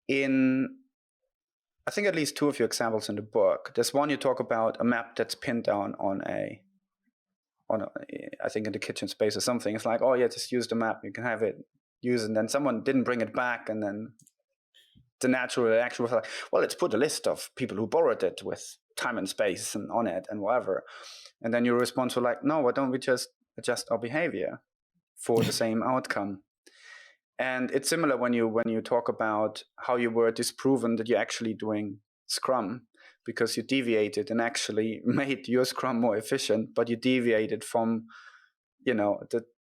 in, I think, at least two of your examples in the book. There's one you talk about a map that's pinned down on a, I think in the kitchen space or something. It's like, oh yeah, just use the map. You can have it, use it. And then someone didn't bring it back, and then the natural reaction was like, well, let's put a list of people who borrowed it with time and space and on it and whatever. And then your response was like, no, why don't we just adjust our behavior for the same outcome? And it's similar when you talk about how you were disproven that you're actually doing Scrum, because you deviated and actually made your Scrum more efficient, but you deviated from,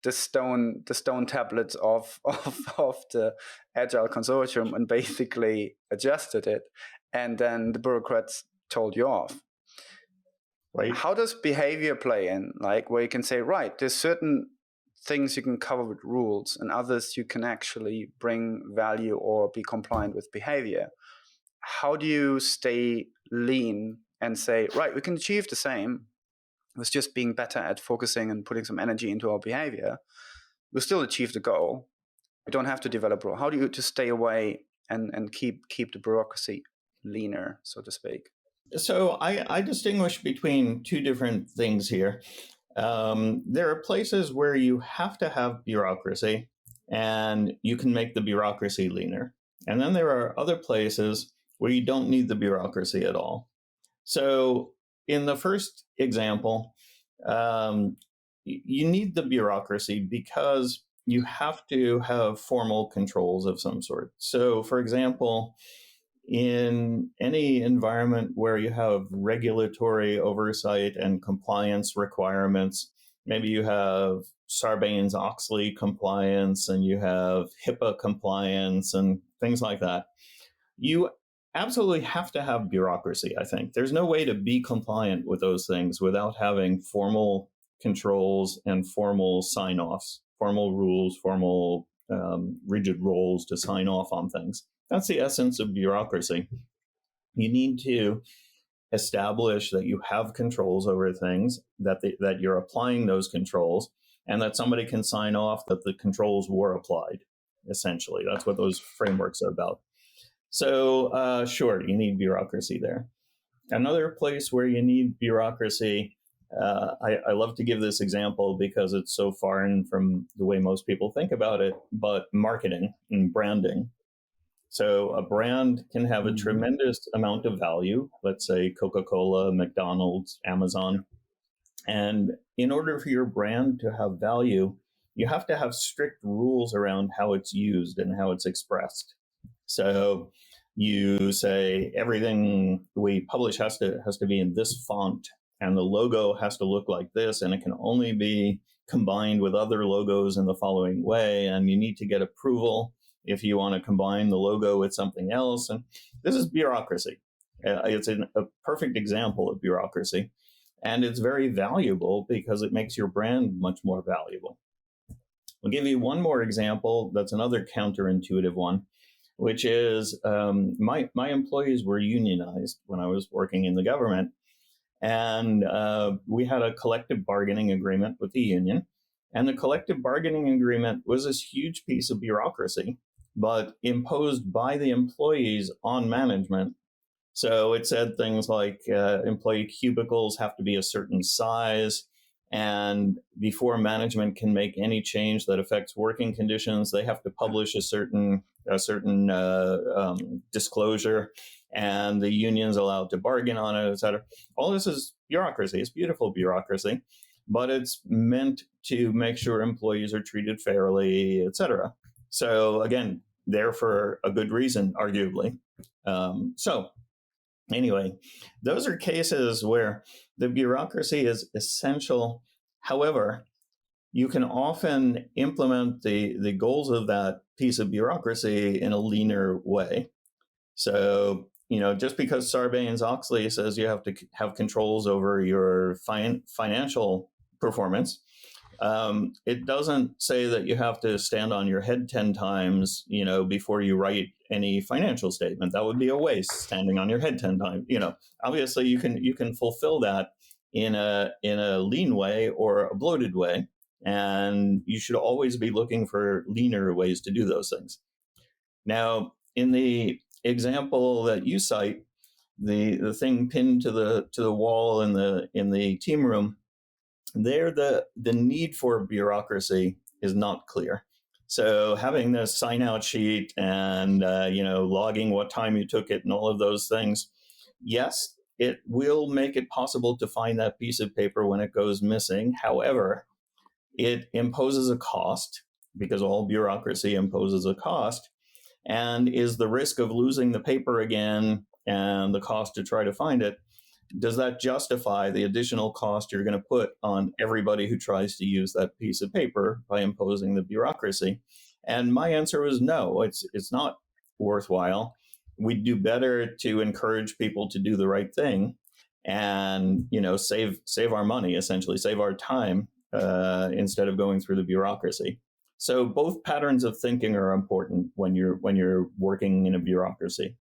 the stone tablets of the Agile consortium and basically adjusted it, and then the bureaucrats told you off. Right. How does behavior play in? Like, where you can say, right, there's certain things you can cover with rules, and others you can actually bring value or be compliant with behavior. How do you stay lean and say, right, we can achieve the same with just being better at focusing and putting some energy into our behavior? We'll still achieve the goal. We don't have to develop rule. How do you just stay away and keep the bureaucracy leaner, so to speak? So I distinguish between two different things here. There are places where you have to have bureaucracy and you can make the bureaucracy leaner. And then there are other places where you don't need the bureaucracy at all. So in the first example, you need the bureaucracy because you have to have formal controls of some sort. So for example, in any environment where you have regulatory oversight and compliance requirements, maybe you have Sarbanes-Oxley compliance and you have HIPAA compliance and things like that, you absolutely have to have bureaucracy, I think. There's no way to be compliant with those things without having formal controls and formal sign-offs, formal rules, formal rigid roles to sign off on things. That's the essence of bureaucracy. You need to establish that you have controls over things, that you're applying those controls, and that somebody can sign off that the controls were applied, essentially. That's what those frameworks are about. So sure, you need bureaucracy there. Another place where you need bureaucracy, I love to give this example because it's so foreign from the way most people think about it, but marketing and branding. So a brand can have a tremendous amount of value, let's say Coca-Cola, McDonald's, Amazon. And in order for your brand to have value, you have to have strict rules around how it's used and how it's expressed. So you say everything we publish has to be in this font, and the logo has to look like this, and it can only be combined with other logos in the following way, and you need to get approval if you want to combine the logo with something else. And this is bureaucracy. It's a perfect example of bureaucracy. And it's very valuable because it makes your brand much more valuable. I'll give you one more example that's another counterintuitive one, which is my employees were unionized when I was working in the government. And we had a collective bargaining agreement with the union. And the collective bargaining agreement was this huge piece of bureaucracy, but imposed by the employees on management. So it said things like employee cubicles have to be a certain size, and before management can make any change that affects working conditions, they have to publish a certain disclosure, and the union's allowed to bargain on it, et cetera. All this is bureaucracy. It's beautiful bureaucracy, but it's meant to make sure employees are treated fairly, et cetera. So again, there for a good reason, arguably. So anyway, those are cases where the bureaucracy is essential. However, you can often implement the goals of that piece of bureaucracy in a leaner way. So, just because Sarbanes-Oxley says you have to have controls over your financial performance, it doesn't say that you have to stand on your head 10 times, before you write any financial statement. That would be a waste, standing on your head 10 times. Obviously you can fulfill that in a lean way or a bloated way. And you should always be looking for leaner ways to do those things. Now, in the example that you cite, the thing pinned to the wall in the team room, there the need for bureaucracy is not clear. So having the sign out sheet and logging what time you took it and all of those things, yes, it will make it possible to find that piece of paper when it goes missing. However, it imposes a cost, because all bureaucracy imposes a cost. And is the risk of losing the paper again and the cost to try to find it, does that justify the additional cost you're going to put on everybody who tries to use that piece of paper by imposing the bureaucracy? And my answer was no, it's not worthwhile. We'd do better to encourage people to do the right thing and save our money, essentially save our time, instead of going through the bureaucracy. So both patterns of thinking are important when you're working in a bureaucracy.